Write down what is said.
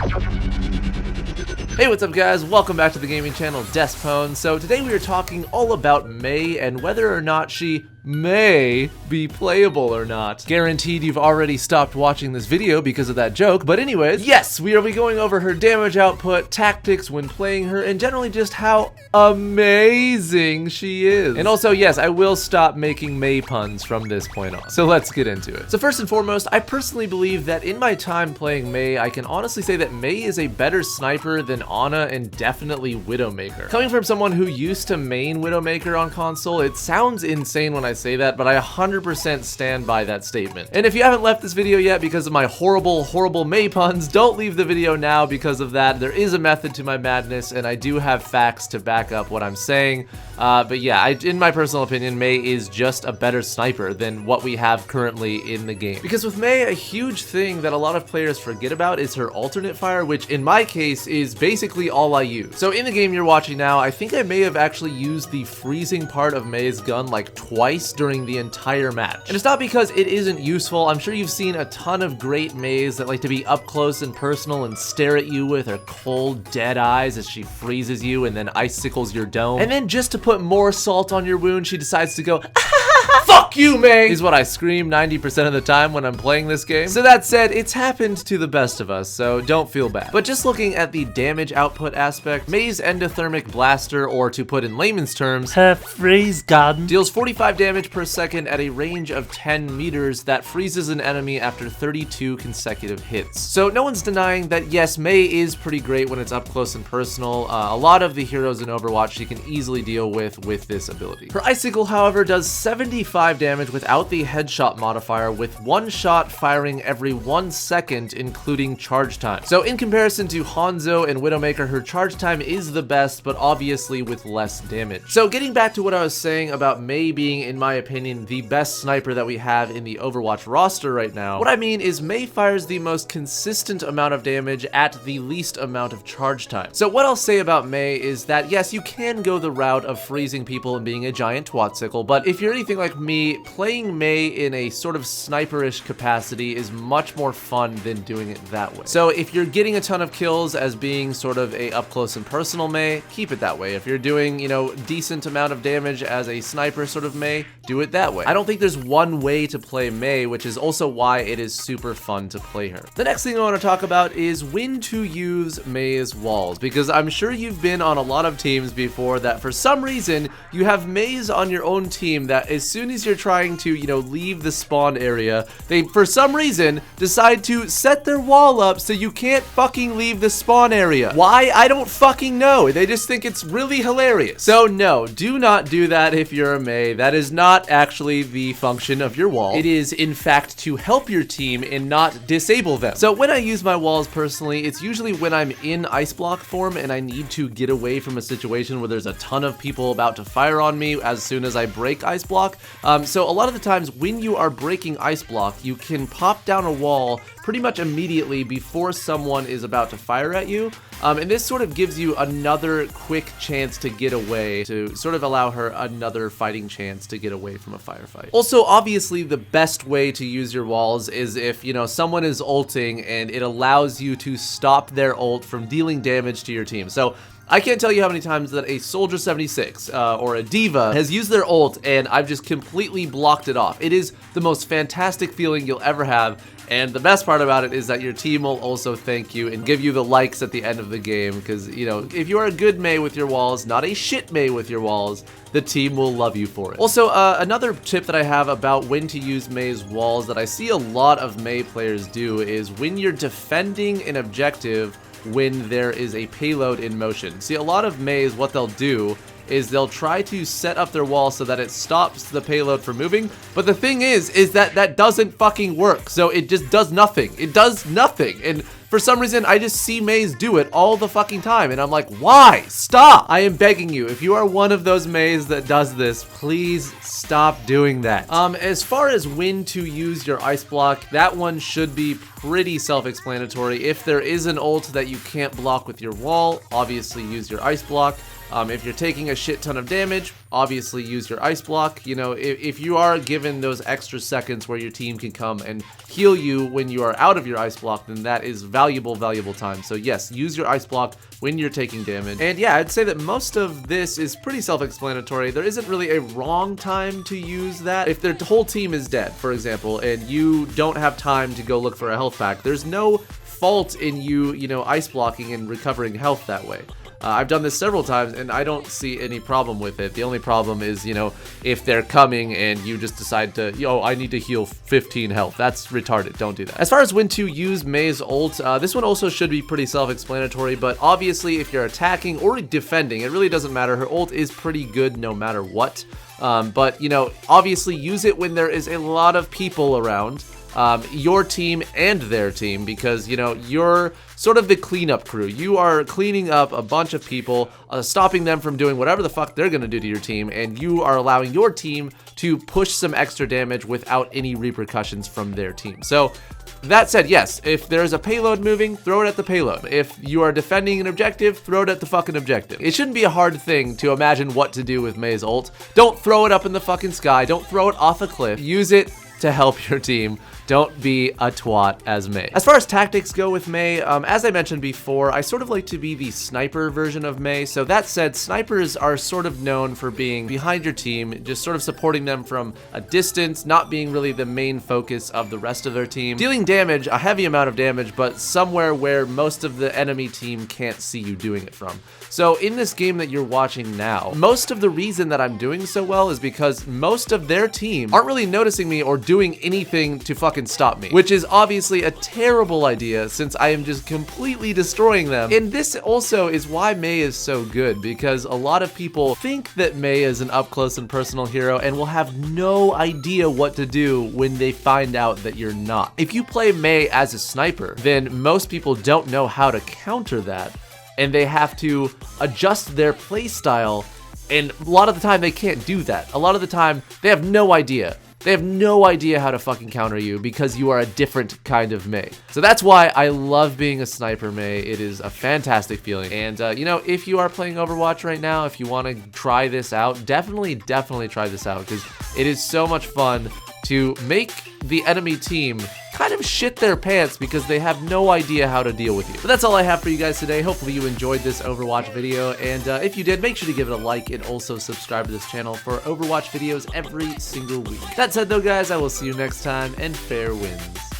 Hey, what's up guys? Welcome back to the gaming channel Despwns. So today we are talking all about MEI and whether or not she may be playable or not. Guaranteed you've already stopped watching this video because of that joke, but anyways, yes, we will be going over her damage output, tactics when playing her, and generally just how amazing she is. And also, yes, I will stop making MEI puns from this point on. So let's get into it. So first and foremost, I personally believe that in my time playing MEI, I can honestly say that MEI is a better sniper than Ana and definitely Widowmaker. Coming from someone who used to main Widowmaker on console, it sounds insane when I say that, but I 100% stand by that statement. And if you haven't left this video yet because of my horrible MEI puns, don't leave the video now because of that. There is a method to my madness, and I do have facts to back up what I'm saying. But yeah, in my personal opinion, MEI is just a better sniper than what we have currently in the game. Because with MEI, a huge thing that a lot of players forget about is her alternate fire, which in my case is basically all I use. So in the game you're watching now, I think I may have actually used the freezing part of MEI's gun like twice during the entire match. And it's not because it isn't useful. I'm sure you've seen a ton of great MEIs that like to be up close and personal and stare at you with her cold, dead eyes as she freezes you and then icicles your dome. And then just to put more salt on your wound, she decides to go, "Fuck you, MEI!" is what I scream 90% of the time when I'm playing this game. So that said, it's happened to the best of us, so don't feel bad. But just looking at the damage output aspect, MEI's endothermic blaster, or to put in layman's terms, her freeze gun, deals 45 damage per second at a range of 10 meters that freezes an enemy after 32 consecutive hits. So no one's denying that yes, MEI is pretty great when it's up close and personal. A lot of the heroes in Overwatch she can easily deal with this ability. Her icicle, however, does 75 damage without the headshot modifier, with one shot firing every 1 second, including charge time. So in comparison to Hanzo and Widowmaker, her charge time is the best, but obviously with less damage. So getting back to what I was saying about MEI being, in my opinion, the best sniper that we have in the Overwatch roster right now, what I mean is MEI fires the most consistent amount of damage at the least amount of charge time. So what I'll say about MEI is that yes, you can go the route of freezing people and being a giant twatsicle, but if you're anything like me, playing MEI in a sort of sniperish capacity is much more fun than doing it that way. So if you're getting a ton of kills as being sort of a up close and personal MEI, keep it that way. If you're doing, you know, decent amount of damage as a sniper sort of MEI, do it that way. I don't think there's one way to play MEI, which is also why it is super fun to play her. The next thing I want to talk about is when to use MEI's walls, because I'm sure you've been on a lot of teams before that for some reason you have MEIs on your own team that as soon as you're trying to, you know, leave the spawn area, they for some reason decide to set their wall up so you can't fucking leave the spawn area. Why? I don't fucking know. They just think it's really hilarious. So no, do not do that if you're a MEI. That is not actually the function of your wall. It is in fact to help your team and not disable them. So when I use my walls personally, it's usually when I'm in ice block form and I need to get away from a situation where there's a ton of people about to fire on me as soon as I break ice block. So a lot of the times when you are breaking ice block, you can pop down a wall pretty much immediately before someone is about to fire at you. And this sort of gives you another quick chance to get away, to sort of allow her another fighting chance to get away from a firefight. Also, obviously, the best way to use your walls is if, you know, someone is ulting and it allows you to stop their ult from dealing damage to your team. So I can't tell you how many times that a Soldier 76 or a Diva has used their ult and I've just completely blocked it off. It is the most fantastic feeling you'll ever have. And the best part about it is that your team will also thank you and give you the likes at the end of the game, because, you know, if you are a good MEI with your walls, not a shit MEI with your walls, the team will love you for it. Also, another tip that I have about when to use MEI's walls that I see a lot of MEI players do is when you're defending an objective when there is a payload in motion. See, a lot of MEIs, what they'll do is they'll try to set up their wall so that it stops the payload from moving, but the thing is that that doesn't fucking work, so it just does nothing. It does nothing, and for some reason, I just see MEIs do it all the fucking time, and I'm like, why? Stop! I am begging you, if you are one of those MEIs that does this, please stop doing that. As far as when to use your ice block, that one should be pretty self-explanatory. If there is an ult that you can't block with your wall, obviously use your ice block. If you're taking a shit ton of damage, obviously use your ice block. You know, if you are given those extra seconds where your team can come and heal you when you are out of your ice block, then that is valuable time. So yes, use your ice block when you're taking damage. And yeah, I'd say that most of this is pretty self-explanatory. There isn't really a wrong time to use that. If their whole team is dead, for example, and you don't have time to go look for a health pack, there's no fault in you, ice blocking and recovering health that way. I've done this several times, and I don't see any problem with it. The only problem is, if they're coming and you just decide to, I need to heal 15 health. That's retarded. Don't do that. As far as when to use Mei's ult, this one also should be pretty self-explanatory, but obviously if you're attacking or defending, it really doesn't matter. Her ult is pretty good no matter what. But, obviously use it when there is a lot of people around. Your team and their team, because you're sort of the cleanup crew. You are cleaning up a bunch of people, stopping them from doing whatever the fuck they're gonna do to your team, and you are allowing your team to push some extra damage without any repercussions from their team. So that said, yes, if there's a payload moving, throw it at the payload. If you are defending an objective, throw it at the fucking objective. It shouldn't be a hard thing to imagine what to do with Mei's ult. Don't throw it up in the fucking sky. Don't throw it off a cliff. Use it to help your team. Don't be a twat as Mei. As far as tactics go with Mei, as I mentioned before, I sort of like to be the sniper version of Mei. So that said, snipers are sort of known for being behind your team, just sort of supporting them from a distance, not being really the main focus of the rest of their team. Dealing damage, a heavy amount of damage, but somewhere where most of the enemy team can't see you doing it from. So in this game that you're watching now, most of the reason that I'm doing so well is because most of their team aren't really noticing me or doing anything to fucking stop me, which is obviously a terrible idea since I am just completely destroying them. And this also is why Mei is so good, because a lot of people think that Mei is an up close and personal hero and will have no idea what to do when they find out that you're not. If you play Mei as a sniper, then most people don't know how to counter that, and they have to adjust their play style, and a lot of the time they can't do that. A lot of the time they have no idea. They have no idea how to fucking counter you because you are a different kind of Mei. So that's why I love being a sniper Mei. It is a fantastic feeling. And, if you are playing Overwatch right now, if you want to try this out, definitely try this out, because it is so much fun to make the enemy team kind of shit their pants because they have no idea how to deal with you. But that's all I have for you guys today. Hopefully you enjoyed this Overwatch video, and if you did, make sure to give it a like and also subscribe to this channel for Overwatch videos every single week. That said though, guys, I will see you next time, and fair winds.